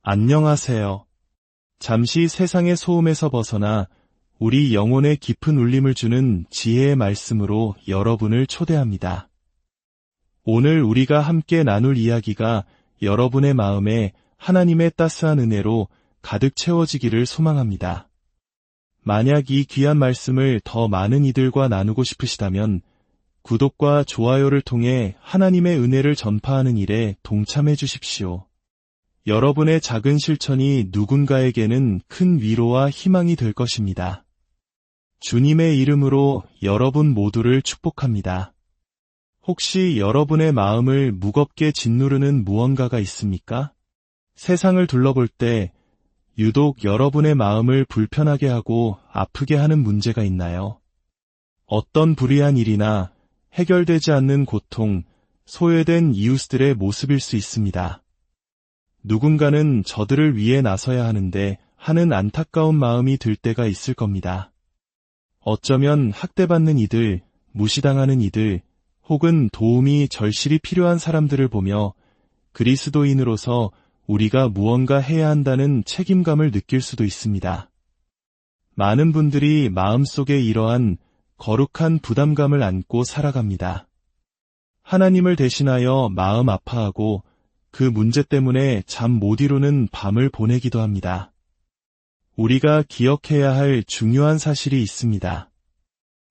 안녕하세요. 잠시 세상의 소음에서 벗어나 우리 영혼에 깊은 울림을 주는 지혜의 말씀으로 여러분을 초대합니다. 오늘 우리가 함께 나눌 이야기가 여러분의 마음에 하나님의 따스한 은혜로 가득 채워지기를 소망합니다. 만약 이 귀한 말씀을 더 많은 이들과 나누고 싶으시다면 구독과 좋아요를 통해 하나님의 은혜를 전파하는 일에 동참해 주십시오. 여러분의 작은 실천이 누군가에게는 큰 위로와 희망이 될 것입니다. 주님의 이름으로 여러분 모두를 축복합니다. 혹시 여러분의 마음을 무겁게 짓누르는 무언가가 있습니까? 세상을 둘러볼 때 유독 여러분의 마음을 불편하게 하고 아프게 하는 문제가 있나요? 어떤 불의한 일이나 해결되지 않는 고통, 소외된 이웃들의 모습일 수 있습니다. 누군가는 저들을 위해 나서야 하는데 하는 안타까운 마음이 들 때가 있을 겁니다. 어쩌면 학대받는 이들, 무시당하는 이들, 혹은 도움이 절실히 필요한 사람들을 보며 그리스도인으로서 우리가 무언가 해야 한다는 책임감을 느낄 수도 있습니다. 많은 분들이 마음속에 이러한 거룩한 부담감을 안고 살아갑니다. 하나님을 대신하여 마음 아파하고 그 문제 때문에 잠 못 이루는 밤을 보내기도 합니다. 우리가 기억해야 할 중요한 사실이 있습니다.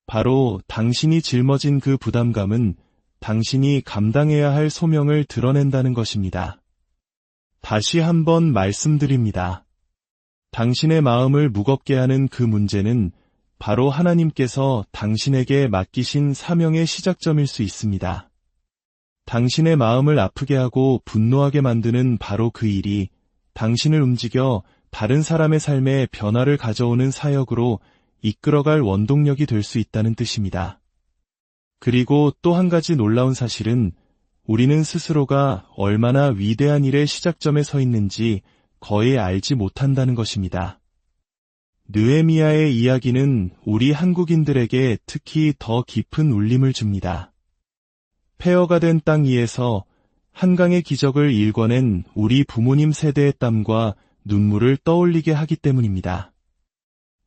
바로 당신이 짊어진 그 부담감은 당신이 감당해야 할 소명을 드러낸다는 것입니다. 다시 한번 말씀드립니다. 당신의 마음을 무겁게 하는 그 문제는 바로 하나님께서 당신에게 맡기신 사명의 시작점일 수 있습니다. 당신의 마음을 아프게 하고 분노하게 만드는 바로 그 일이 당신을 움직여 다른 사람의 삶에 변화를 가져오는 사역으로 이끌어갈 원동력이 될 수 있다는 뜻입니다. 그리고 또 한 가지 놀라운 사실은 우리는 스스로가 얼마나 위대한 일의 시작점에 서 있는지 거의 알지 못한다는 것입니다. 느헤미야의 이야기는 우리 한국인들에게 특히 더 깊은 울림을 줍니다. 폐허가 된 땅 위에서 한강의 기적을 일궈낸 우리 부모님 세대의 땀과 눈물을 떠올리게 하기 때문입니다.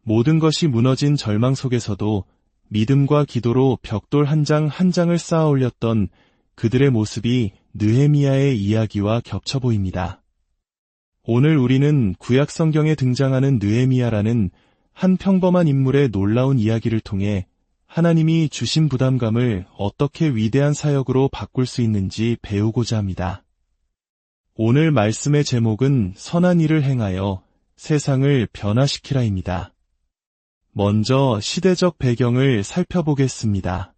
모든 것이 무너진 절망 속에서도 믿음과 기도로 벽돌 한 장 한 장을 쌓아 올렸던 그들의 모습이 느헤미야의 이야기와 겹쳐 보입니다. 오늘 우리는 구약 성경에 등장하는 느헤미야라는 한 평범한 인물의 놀라운 이야기를 통해 하나님이 주신 부담감을 어떻게 위대한 사역으로 바꿀 수 있는지 배우고자 합니다. 오늘 말씀의 제목은 선한 일을 행하여 세상을 변화시키라입니다. 먼저 시대적 배경을 살펴보겠습니다.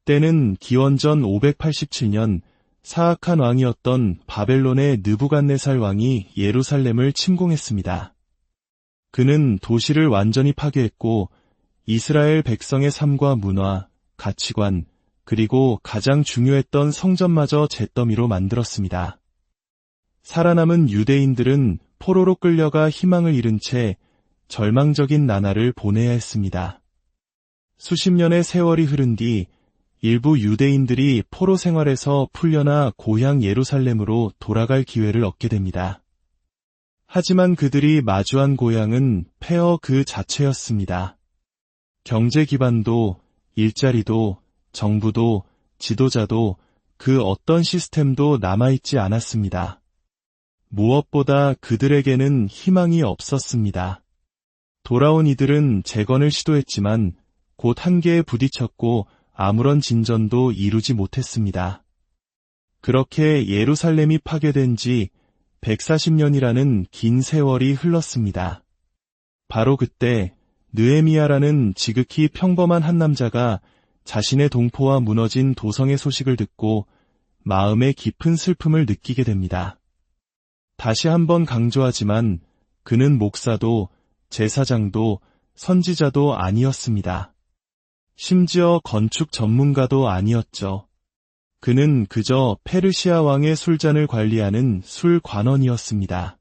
때는 기원전 587년 사악한 왕이었던 바벨론의 느부갓네살 왕이 예루살렘을 침공했습니다. 그는 도시를 완전히 파괴했고 이스라엘 백성의 삶과 문화, 가치관, 그리고 가장 중요했던 성전마저 잿더미로 만들었습니다. 살아남은 유대인들은 포로로 끌려가 희망을 잃은 채 절망적인 나날을 보내야 했습니다. 수십 년의 세월이 흐른 뒤 일부 유대인들이 포로 생활에서 풀려나 고향 예루살렘으로 돌아갈 기회를 얻게 됩니다. 하지만 그들이 마주한 고향은 폐허 그 자체였습니다. 경제 기반도, 일자리도, 정부도, 지도자도 그 어떤 시스템도 남아있지 않았습니다. 무엇보다 그들에게는 희망이 없었습니다. 돌아온 이들은 재건을 시도했지만 곧 한계에 부딪혔고 아무런 진전도 이루지 못했습니다. 그렇게 예루살렘이 파괴된 지 140년이라는 긴 세월이 흘렀습니다. 바로 그때 느헤미야라는 지극히 평범한 한 남자가 자신의 동포와 무너진 도성의 소식을 듣고 마음의 깊은 슬픔을 느끼게 됩니다. 다시 한번 강조하지만 그는 목사도 제사장도 선지자도 아니었습니다. 심지어 건축 전문가도 아니었죠. 그는 그저 페르시아 왕의 술잔을 관리하는 술관원이었습니다.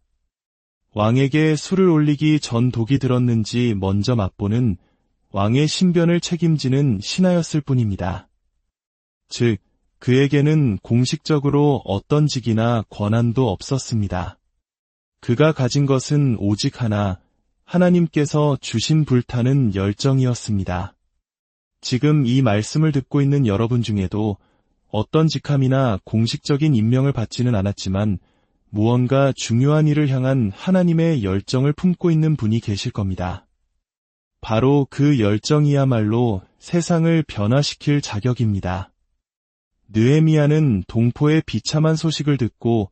왕에게 술을 올리기 전 독이 들었는지 먼저 맛보는 왕의 신변을 책임지는 신하였을 뿐입니다. 즉, 그에게는 공식적으로 어떤 직이나 권한도 없었습니다. 그가 가진 것은 오직 하나, 하나님께서 주신 불타는 열정이었습니다. 지금 이 말씀을 듣고 있는 여러분 중에도 어떤 직함이나 공식적인 임명을 받지는 않았지만 무언가 중요한 일을 향한 하나님의 열정을 품고 있는 분이 계실 겁니다. 바로 그 열정이야말로 세상을 변화시킬 자격입니다. 느헤미야는 동포의 비참한 소식을 듣고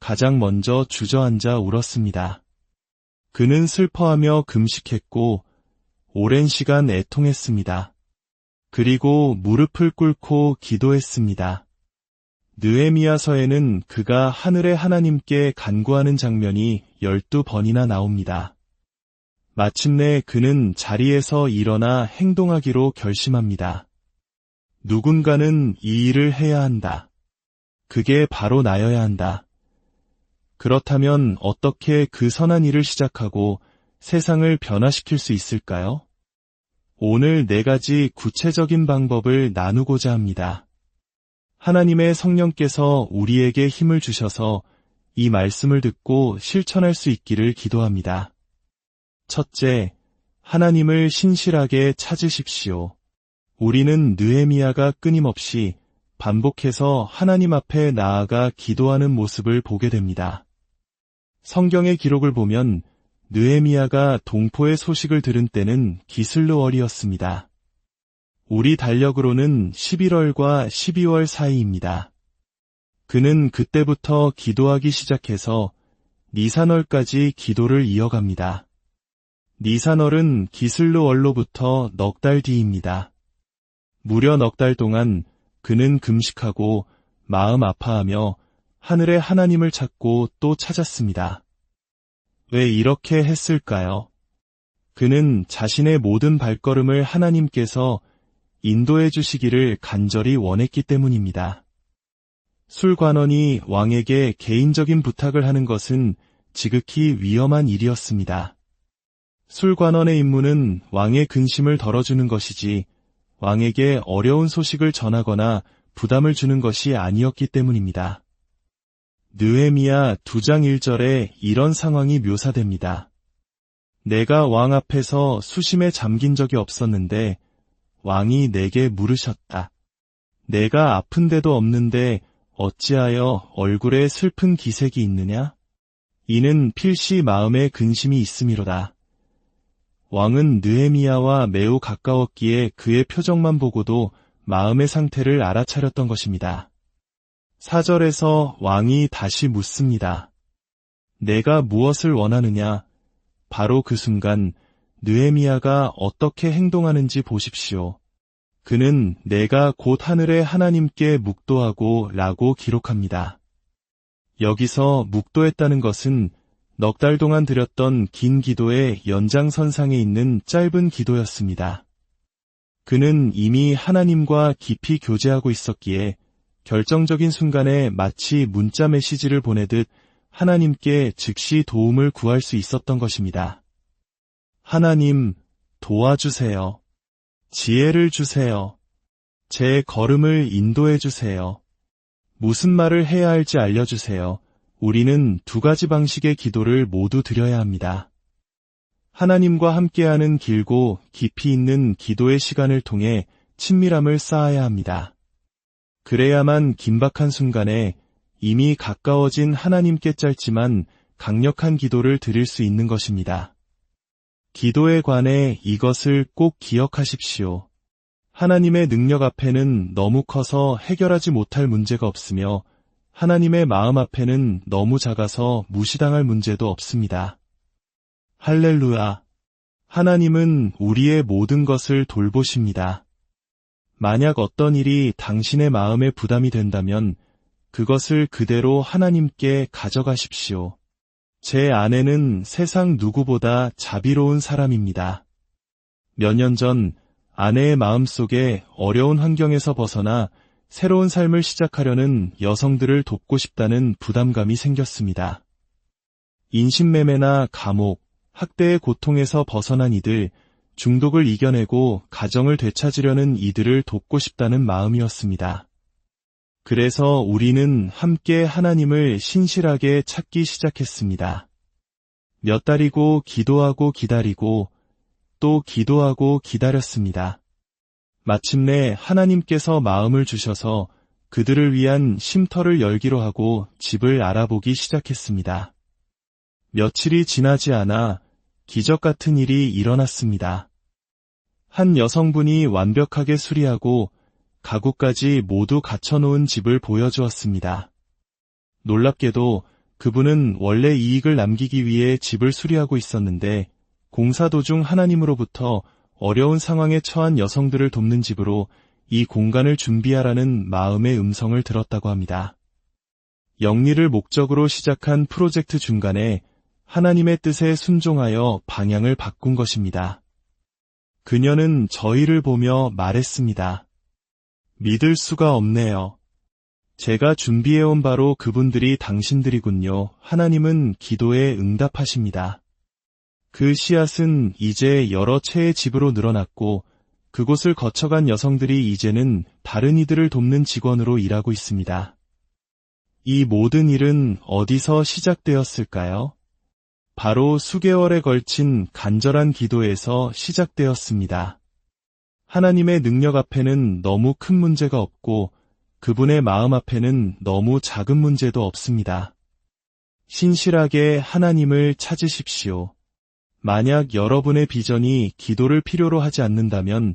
가장 먼저 주저앉아 울었습니다. 그는 슬퍼하며 금식했고 오랜 시간 애통했습니다. 그리고 무릎을 꿇고 기도했습니다. 느헤미야서에는 그가 하늘의 하나님께 간구하는 장면이 12번이나 나옵니다. 마침내 그는 자리에서 일어나 행동하기로 결심합니다. 누군가는 이 일을 해야 한다. 그게 바로 나여야 한다. 그렇다면 어떻게 그 선한 일을 시작하고 세상을 변화시킬 수 있을까요? 오늘 4가지 구체적인 방법을 나누고자 합니다. 하나님의 성령께서 우리에게 힘을 주셔서 이 말씀을 듣고 실천할 수 있기를 기도합니다. 첫째, 하나님을 신실하게 찾으십시오. 우리는 느헤미야가 끊임없이 반복해서 하나님 앞에 나아가 기도하는 모습을 보게 됩니다. 성경의 기록을 보면 느헤미야가 동포의 소식을 들은 때는 기슬르월이었습니다. 우리 달력으로는 11월과 12월 사이입니다. 그는 그때부터 기도하기 시작해서 니산월까지 기도를 이어갑니다. 니산월은 기슬르월로부터 넉 달 뒤입니다. 무려 넉 달 동안 그는 금식하고 마음 아파하며 하늘의 하나님을 찾고 또 찾았습니다. 왜 이렇게 했을까요? 그는 자신의 모든 발걸음을 하나님께서 인도해 주시기를 간절히 원했기 때문입니다. 술관원이 왕에게 개인적인 부탁을 하는 것은 지극히 위험한 일이었습니다. 술관원의 임무는 왕의 근심을 덜어주는 것이지 왕에게 어려운 소식을 전하거나 부담을 주는 것이 아니었기 때문입니다. 느헤미야 2장 1절에 이런 상황이 묘사됩니다. 내가 왕 앞에서 수심에 잠긴 적이 없었는데 왕이 내게 물으셨다. 내가 아픈 데도 없는데 어찌하여 얼굴에 슬픈 기색이 있느냐? 이는 필시 마음에 근심이 있음이로다. 왕은 느헤미야와 매우 가까웠기에 그의 표정만 보고도 마음의 상태를 알아차렸던 것입니다. 4절에서 왕이 다시 묻습니다. 내가 무엇을 원하느냐? 바로 그 순간 느헤미야가 어떻게 행동하는지 보십시오. 그는 내가 곧 하늘의 하나님께 묵도하고 라고 기록합니다. 여기서 묵도했다는 것은 넉 달 동안 드렸던 긴 기도의 연장선상에 있는 짧은 기도였습니다. 그는 이미 하나님과 깊이 교제하고 있었기에 결정적인 순간에 마치 문자 메시지를 보내듯 하나님께 즉시 도움을 구할 수 있었던 것입니다. 하나님, 도와주세요. 지혜를 주세요. 제 걸음을 인도해 주세요. 무슨 말을 해야 할지 알려주세요. 우리는 2가지 방식의 기도를 모두 드려야 합니다. 하나님과 함께하는 길고 깊이 있는 기도의 시간을 통해 친밀함을 쌓아야 합니다. 그래야만 긴박한 순간에 이미 가까워진 하나님께 짧지만 강력한 기도를 드릴 수 있는 것입니다. 기도에 관해 이것을 꼭 기억하십시오. 하나님의 능력 앞에는 너무 커서 해결하지 못할 문제가 없으며 하나님의 마음 앞에는 너무 작아서 무시당할 문제도 없습니다. 할렐루야! 하나님은 우리의 모든 것을 돌보십니다. 만약 어떤 일이 당신의 마음에 부담이 된다면 그것을 그대로 하나님께 가져가십시오. 제 아내는 세상 누구보다 자비로운 사람입니다. 몇 년 전 아내의 마음속에 어려운 환경에서 벗어나 새로운 삶을 시작하려는 여성들을 돕고 싶다는 부담감이 생겼습니다. 인신매매나 감옥, 학대의 고통에서 벗어난 이들, 중독을 이겨내고 가정을 되찾으려는 이들을 돕고 싶다는 마음이었습니다. 그래서 우리는 함께 하나님을 신실하게 찾기 시작했습니다. 몇 달이고 기도하고 기다리고 또 기도하고 기다렸습니다. 마침내 하나님께서 마음을 주셔서 그들을 위한 쉼터를 열기로 하고 집을 알아보기 시작했습니다. 며칠이 지나지 않아 기적 같은 일이 일어났습니다. 한 여성분이 완벽하게 수리하고 가구까지 모두 갖춰놓은 집을 보여주었습니다. 놀랍게도 그분은 원래 이익을 남기기 위해 집을 수리하고 있었는데 공사 도중 하나님으로부터 어려운 상황에 처한 여성들을 돕는 집으로 이 공간을 준비하라는 마음의 음성을 들었다고 합니다. 영리를 목적으로 시작한 프로젝트 중간에 하나님의 뜻에 순종하여 방향을 바꾼 것입니다. 그녀는 저희를 보며 말했습니다. 믿을 수가 없네요. 제가 준비해온 바로 그분들이 당신들이군요. 하나님은 기도에 응답하십니다. 그 씨앗은 이제 여러 채의 집으로 늘어났고 그곳을 거쳐간 여성들이 이제는 다른 이들을 돕는 직원으로 일하고 있습니다. 이 모든 일은 어디서 시작되었을까요? 바로 수개월에 걸친 간절한 기도에서 시작되었습니다. 하나님의 능력 앞에는 너무 큰 문제가 없고 그분의 마음 앞에는 너무 작은 문제도 없습니다. 신실하게 하나님을 찾으십시오. 만약 여러분의 비전이 기도를 필요로 하지 않는다면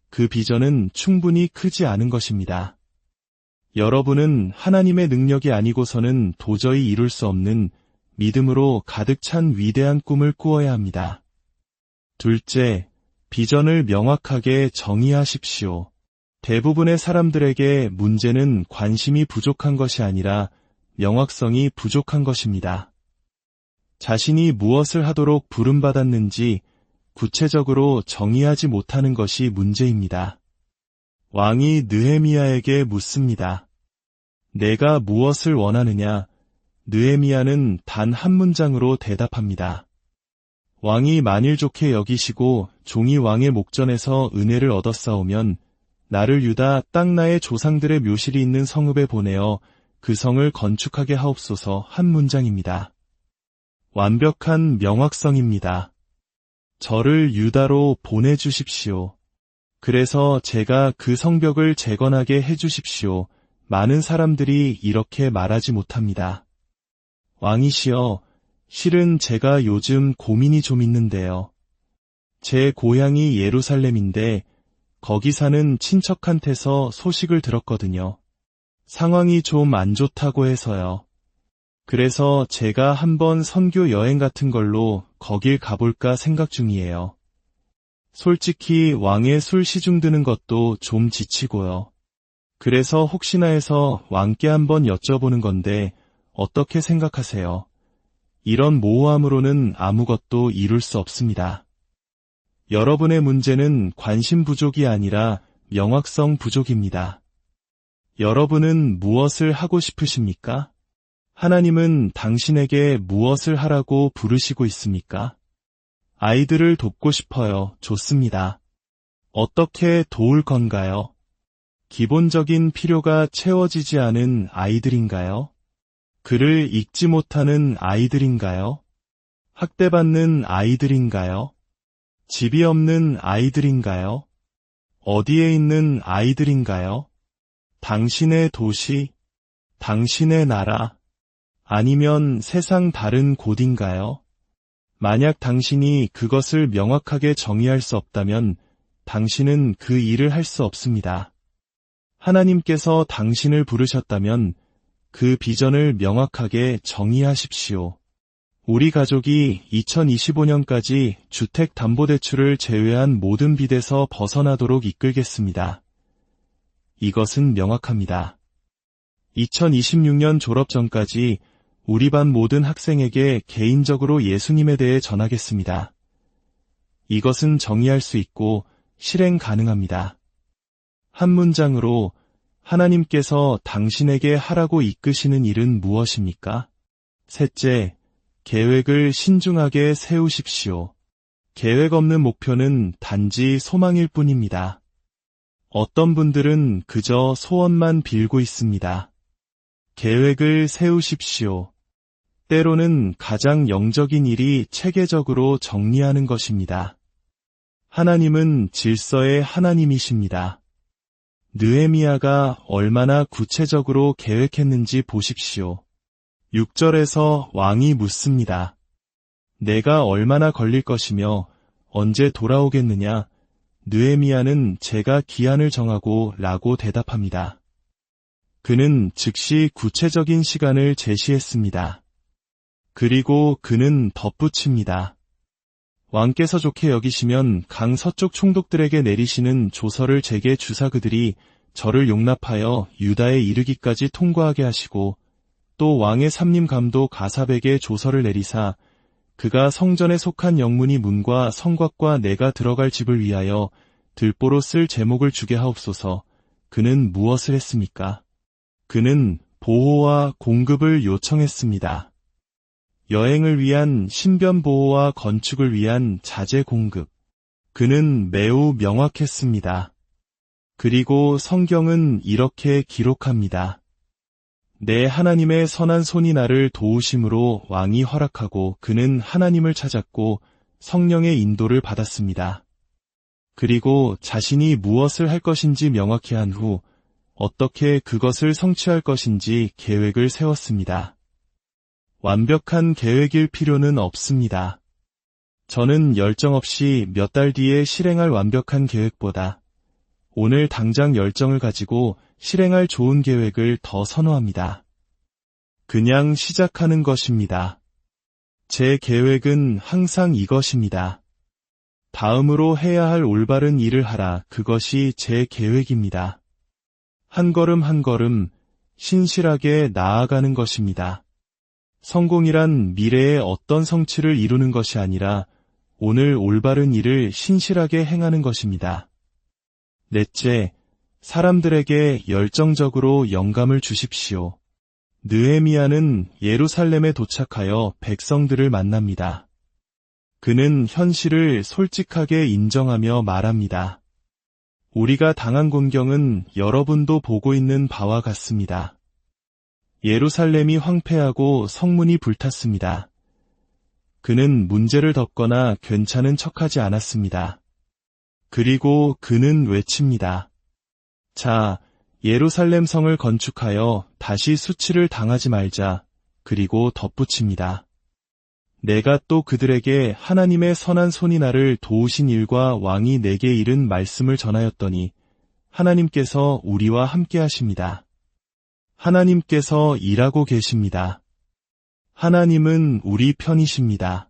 그 비전은 충분히 크지 않은 것입니다. 여러분은 하나님의 능력이 아니고서는 도저히 이룰 수 없는 믿음으로 가득 찬 위대한 꿈을 꾸어야 합니다. 둘째, 비전을 명확하게 정의하십시오. 대부분의 사람들에게 문제는 관심이 부족한 것이 아니라 명확성이 부족한 것입니다. 자신이 무엇을 하도록 부름받았는지 구체적으로 정의하지 못하는 것이 문제입니다. 왕이 느헤미야에게 묻습니다. 내가 무엇을 원하느냐? 느헤미야는 단 한 문장으로 대답합니다. 왕이 만일 좋게 여기시고 종이 왕의 목전에서 은혜를 얻었사오면 나를 유다 땅 나의 조상들의 묘실이 있는 성읍에 보내어 그 성을 건축하게 하옵소서. 한 문장입니다. 완벽한 명확성입니다. 저를 유다로 보내주십시오. 그래서 제가 그 성벽을 재건하게 해주십시오. 많은 사람들이 이렇게 말하지 못합니다. 왕이시여, 실은 제가 요즘 고민이 좀 있는데요. 제 고향이 예루살렘인데 거기 사는 친척한테서 소식을 들었거든요. 상황이 좀 안 좋다고 해서요. 그래서 제가 한번 선교 여행 같은 걸로 거길 가볼까 생각 중이에요. 솔직히 왕의 술 시중 드는 것도 좀 지치고요. 그래서 혹시나 해서 왕께 한번 여쭤보는 건데 어떻게 생각하세요? 이런 모호함으로는 아무것도 이룰 수 없습니다. 여러분의 문제는 관심 부족이 아니라 명확성 부족입니다. 여러분은 무엇을 하고 싶으십니까? 하나님은 당신에게 무엇을 하라고 부르시고 있습니까? 아이들을 돕고 싶어요. 좋습니다. 어떻게 도울 건가요? 기본적인 필요가 채워지지 않은 아이들인가요? 글을 읽지 못하는 아이들인가요? 학대받는 아이들인가요? 집이 없는 아이들인가요? 어디에 있는 아이들인가요? 당신의 도시, 당신의 나라, 아니면 세상 다른 곳인가요? 만약 당신이 그것을 명확하게 정의할 수 없다면 당신은 그 일을 할 수 없습니다. 하나님께서 당신을 부르셨다면 그 비전을 명확하게 정의하십시오. 우리 가족이 2025년까지 주택담보대출을 제외한 모든 빚에서 벗어나도록 이끌겠습니다. 이것은 명확합니다. 2026년 졸업 전까지 우리 반 모든 학생에게 개인적으로 예수님에 대해 전하겠습니다. 이것은 정의할 수 있고 실행 가능합니다. 한 문장으로 하나님께서 당신에게 하라고 이끄시는 일은 무엇입니까? 셋째, 계획을 신중하게 세우십시오. 계획 없는 목표는 단지 소망일 뿐입니다. 어떤 분들은 그저 소원만 빌고 있습니다. 계획을 세우십시오. 때로는 가장 영적인 일이 체계적으로 정리하는 것입니다. 하나님은 질서의 하나님이십니다. 느헤미야가 얼마나 구체적으로 계획했는지 보십시오. 6절에서 왕이 묻습니다. 내가 얼마나 걸릴 것이며 언제 돌아오겠느냐? 느헤미야는 제가 기한을 정하고 라고 대답합니다. 그는 즉시 구체적인 시간을 제시했습니다. 그리고 그는 덧붙입니다. 왕께서 좋게 여기시면 강 서쪽 총독들에게 내리시는 조서를 제게 주사 그들이 저를 용납하여 유다에 이르기까지 통과하게 하시고 또 왕의 삼림 감독 가삽에게 조서를 내리사 그가 성전에 속한 영문이 문과 성곽과 내가 들어갈 집을 위하여 들보로 쓸 제목을 주게 하옵소서. 그는 무엇을 했습니까? 그는 보호와 공급을 요청했습니다. 여행을 위한 신변 보호와 건축을 위한 자재 공급. 그는 매우 명확했습니다. 그리고 성경은 이렇게 기록합니다. 내 하나님의 선한 손이 나를 도우심으로 왕이 허락하고 그는 하나님을 찾았고 성령의 인도를 받았습니다. 그리고 자신이 무엇을 할 것인지 명확히 한 후 어떻게 그것을 성취할 것인지 계획을 세웠습니다. 완벽한 계획일 필요는 없습니다. 저는 열정 없이 몇 달 뒤에 실행할 완벽한 계획보다 오늘 당장 열정을 가지고 실행할 좋은 계획을 더 선호합니다. 그냥 시작하는 것입니다. 제 계획은 항상 이것입니다. 다음으로 해야 할 올바른 일을 하라. 그것이 제 계획입니다. 한 걸음 한 걸음 신실하게 나아가는 것입니다. 성공이란 미래의 어떤 성취를 이루는 것이 아니라 오늘 올바른 일을 신실하게 행하는 것입니다. 넷째, 사람들에게 열정적으로 영감을 주십시오. 느헤미야는 예루살렘에 도착하여 백성들을 만납니다. 그는 현실을 솔직하게 인정하며 말합니다. 우리가 당한 공경은 여러분도 보고 있는 바와 같습니다. 예루살렘이 황폐하고 성문이 불탔습니다. 그는 문제를 덮거나 괜찮은 척하지 않았습니다. 그리고 그는 외칩니다. 자, 예루살렘 성을 건축하여 다시 수치를 당하지 말자. 그리고 덧붙입니다. 내가 또 그들에게 하나님의 선한 손이 나를 도우신 일과 왕이 내게 이른 말씀을 전하였더니 하나님께서 우리와 함께 하십니다. 하나님께서 일하고 계십니다. 하나님은 우리 편이십니다.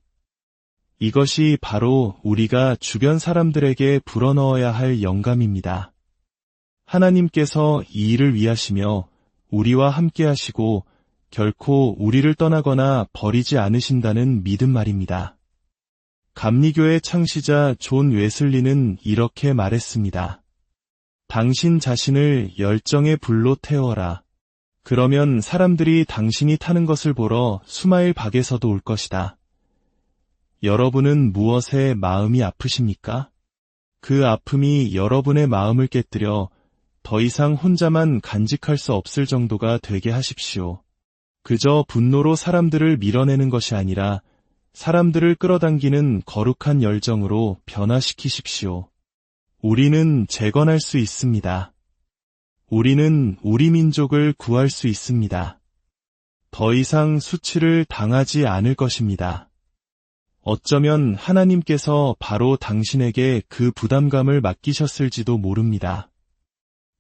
이것이 바로 우리가 주변 사람들에게 불어넣어야 할 영감입니다. 하나님께서 이 일을 위하시며 우리와 함께 하시고 결코 우리를 떠나거나 버리지 않으신다는 믿음 말입니다. 감리교의 창시자 존 웨슬리는 이렇게 말했습니다. 당신 자신을 열정의 불로 태워라. 그러면 사람들이 당신이 타는 것을 보러 수마일 박에서도 올 것이다. 여러분은 무엇에 마음이 아프십니까? 그 아픔이 여러분의 마음을 깨뜨려 더 이상 혼자만 간직할 수 없을 정도가 되게 하십시오. 그저 분노로 사람들을 밀어내는 것이 아니라 사람들을 끌어당기는 거룩한 열정으로 변화시키십시오. 우리는 재건할 수 있습니다. 우리는 우리 민족을 구할 수 있습니다. 더 이상 수치를 당하지 않을 것입니다. 어쩌면 하나님께서 바로 당신에게 그 부담감을 맡기셨을지도 모릅니다.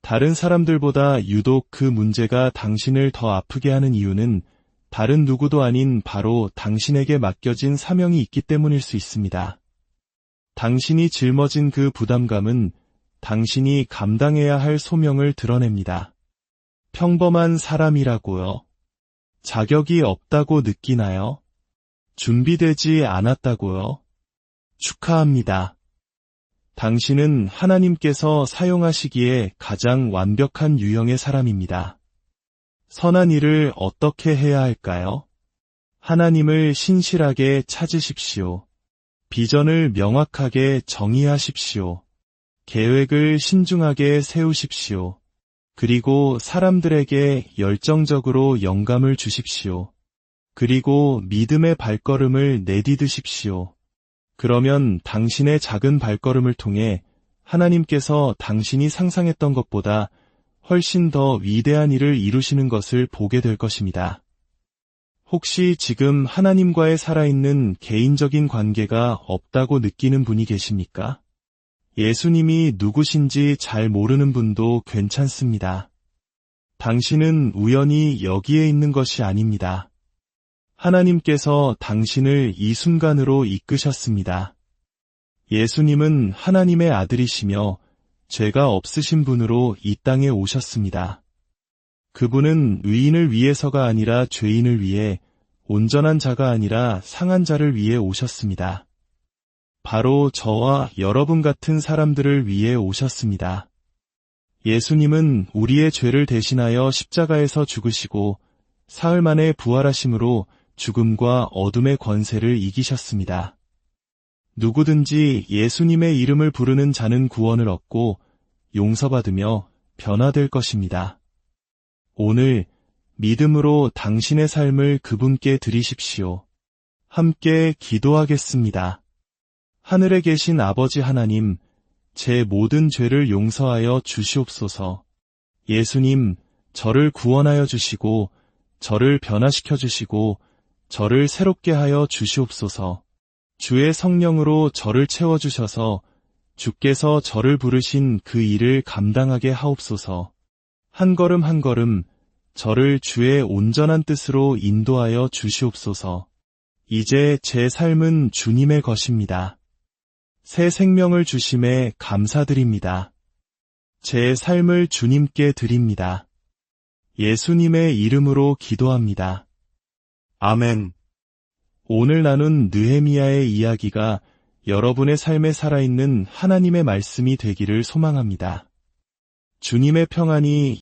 다른 사람들보다 유독 그 문제가 당신을 더 아프게 하는 이유는 다른 누구도 아닌 바로 당신에게 맡겨진 사명이 있기 때문일 수 있습니다. 당신이 짊어진 그 부담감은 당신이 감당해야 할 소명을 드러냅니다. 평범한 사람이라고요? 자격이 없다고 느끼나요? 준비되지 않았다고요? 축하합니다. 당신은 하나님께서 사용하시기에 가장 완벽한 유형의 사람입니다. 선한 일을 어떻게 해야 할까요? 하나님을 신실하게 찾으십시오. 비전을 명확하게 정의하십시오. 계획을 신중하게 세우십시오. 그리고 사람들에게 열정적으로 영감을 주십시오. 그리고 믿음의 발걸음을 내디드십시오. 그러면 당신의 작은 발걸음을 통해 하나님께서 당신이 상상했던 것보다 훨씬 더 위대한 일을 이루시는 것을 보게 될 것입니다. 혹시 지금 하나님과의 살아있는 개인적인 관계가 없다고 느끼는 분이 계십니까? 예수님이 누구신지 잘 모르는 분도 괜찮습니다. 당신은 우연히 여기에 있는 것이 아닙니다. 하나님께서 당신을 이 순간으로 이끄셨습니다. 예수님은 하나님의 아들이시며 죄가 없으신 분으로 이 땅에 오셨습니다. 그분은 의인을 위해서가 아니라 죄인을 위해, 온전한 자가 아니라 상한 자를 위해 오셨습니다. 바로 저와 여러분 같은 사람들을 위해 오셨습니다. 예수님은 우리의 죄를 대신하여 십자가에서 죽으시고 사흘 만에 부활하심으로 죽음과 어둠의 권세를 이기셨습니다. 누구든지 예수님의 이름을 부르는 자는 구원을 얻고 용서받으며 변화될 것입니다. 오늘 믿음으로 당신의 삶을 그분께 드리십시오. 함께 기도하겠습니다. 하늘에 계신 아버지 하나님, 제 모든 죄를 용서하여 주시옵소서. 예수님, 저를 구원하여 주시고 저를 변화시켜 주시고 저를 새롭게 하여 주시옵소서. 주의 성령으로 저를 채워주셔서 주께서 저를 부르신 그 일을 감당하게 하옵소서. 한 걸음 한 걸음 저를 주의 온전한 뜻으로 인도하여 주시옵소서. 이제 제 삶은 주님의 것입니다. 새 생명을 주심에 감사드립니다. 제 삶을 주님께 드립니다. 예수님의 이름으로 기도합니다. 아멘. 오늘 나눈 느헤미야의 이야기가 여러분의 삶에 살아있는 하나님의 말씀이 되기를 소망합니다. 주님의 평안이